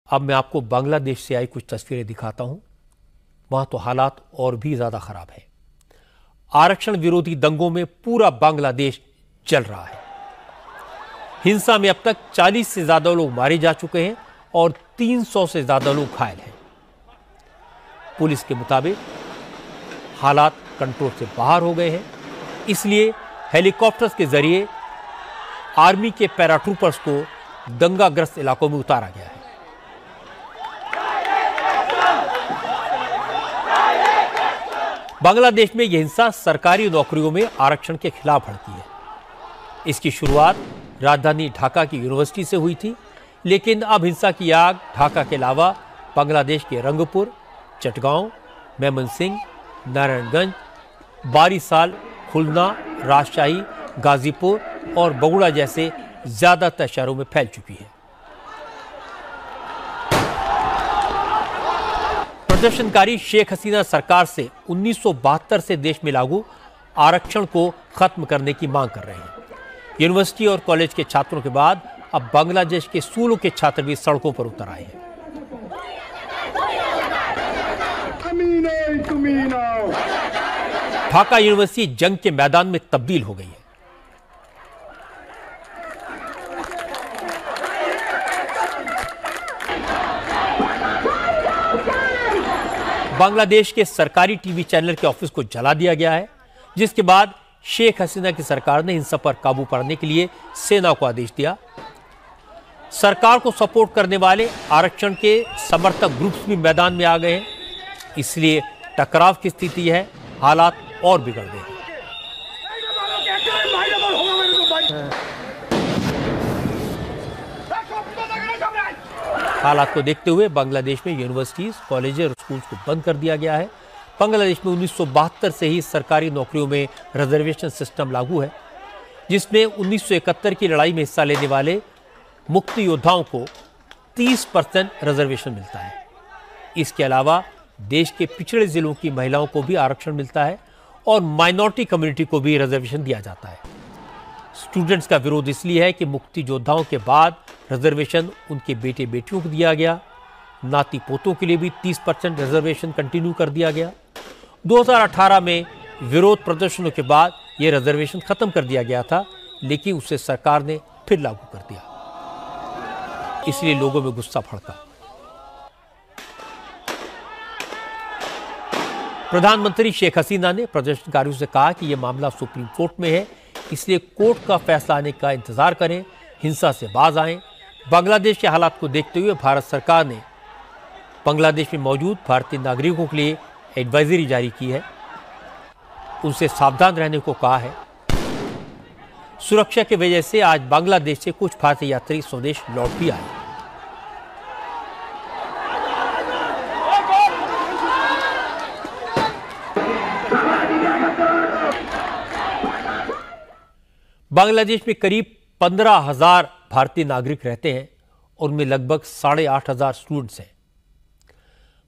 अब मैं आपको बांग्लादेश से आई कुछ तस्वीरें दिखाता हूं। वहां तो हालात और भी ज्यादा खराब है। आरक्षण विरोधी दंगों में पूरा बांग्लादेश जल रहा है। हिंसा में अब तक 40 से ज्यादा लोग मारे जा चुके हैं और 300 से ज्यादा लोग घायल हैं। पुलिस के मुताबिक हालात कंट्रोल से बाहर हो गए हैं, इसलिए हेलीकॉप्टर्स के जरिए आर्मी के पैराट्रूपर्स को दंगाग्रस्त इलाकों में उतारा गया है। बांग्लादेश में यह हिंसा सरकारी नौकरियों में आरक्षण के खिलाफ भड़की है। इसकी शुरुआत राजधानी ढाका की यूनिवर्सिटी से हुई थी, लेकिन अब हिंसा की आग ढाका के अलावा बांग्लादेश के रंगपुर, चटगांव, मेमनसिंह, नारायणगंज, बारीसाल, खुलना, राजशाही, गाजीपुर और बगुड़ा जैसे ज्यादातर शहरों में फैल चुकी है। प्रदर्शनकारी शेख हसीना सरकार से 1972 से देश में लागू आरक्षण को खत्म करने की मांग कर रहे हैं। यूनिवर्सिटी और कॉलेज के छात्रों के बाद अब बांग्लादेश के स्कूलों के छात्र भी सड़कों पर उतर आए हैं। ढाका यूनिवर्सिटी जंग के मैदान में तब्दील हो गई है। बांग्लादेश के सरकारी टीवी चैनल के ऑफिस को जला दिया गया है, जिसके बाद शेख हसीना की सरकार ने हिंसा पर काबू पाने के लिए सेना को आदेश दिया। सरकार को सपोर्ट करने वाले आरक्षण के समर्थक ग्रुप्स भी मैदान में आ गए हैं, इसलिए टकराव की स्थिति है, हालात और बिगड़ गए हैं। हालात को देखते हुए बांग्लादेश में यूनिवर्सिटीज, कॉलेज और स्कूल्स को बंद कर दिया गया है। बांग्लादेश में 1972 से ही सरकारी नौकरियों में रिजर्वेशन सिस्टम लागू है, जिसमें 1971 की लड़ाई में हिस्सा लेने वाले मुक्ति योद्धाओं को 30% रिजर्वेशन मिलता है। इसके अलावा देश के पिछड़े जिलों की महिलाओं को भी आरक्षण मिलता है और माइनॉरिटी कम्युनिटी को भी रिजर्वेशन दिया जाता है। स्टूडेंट्स का विरोध इसलिए है कि मुक्ति योद्धाओं के बाद रिजर्वेशन उनके बेटे बेटियों को दिया गया, नाती पोतों के लिए भी 30% रिजर्वेशन कंटिन्यू कर दिया गया। 2018 में विरोध प्रदर्शनों के बाद यह रिजर्वेशन खत्म कर दिया गया था, लेकिन उसे सरकार ने फिर लागू कर दिया, इसलिए लोगों में गुस्सा भड़का। प्रधानमंत्री शेख हसीना ने प्रदर्शनकारियों से कहा कि यह मामला सुप्रीम कोर्ट में है, इसलिए कोर्ट का फैसला आने का इंतजार करें, हिंसा से बाज आएं। बांग्लादेश के हालात को देखते हुए भारत सरकार ने बांग्लादेश में मौजूद भारतीय नागरिकों के लिए एडवाइजरी जारी की है, उनसे सावधान रहने को कहा है। सुरक्षा की वजह से आज बांग्लादेश से कुछ भारतीय यात्री स्वदेश लौट भी आए। बांग्लादेश में करीब 15,000 भारतीय नागरिक रहते हैं और उनमें लगभग 8,500 स्टूडेंट्स हैं।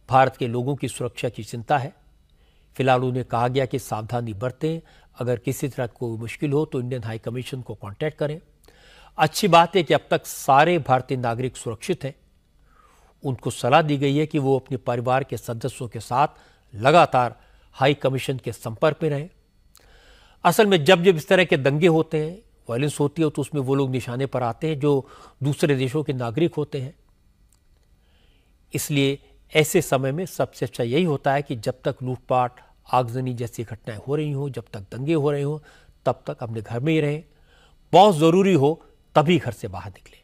भारत के लोगों की सुरक्षा की चिंता है। फिलहाल उन्हें कहा गया कि सावधानी बरतें, अगर किसी तरह कोई मुश्किल हो तो इंडियन हाई कमीशन को कांटेक्ट करें। अच्छी बात है कि अब तक सारे भारतीय नागरिक सुरक्षित हैं। उनको सलाह दी गई है कि वो अपने परिवार के सदस्यों के साथ लगातार हाई कमीशन के संपर्क में रहें। असल में जब जब इस तरह के दंगे होते हैं, वायलेंस होती है, तो उसमें वो लोग निशाने पर आते हैं जो दूसरे देशों के नागरिक होते हैं। इसलिए ऐसे समय में सबसे अच्छा यही होता है कि जब तक लूटपाट, आगजनी जैसी घटनाएं हो रही हों, जब तक दंगे हो रहे हों, तब तक अपने घर में ही रहें। बहुत ज़रूरी हो तभी घर से बाहर निकलें।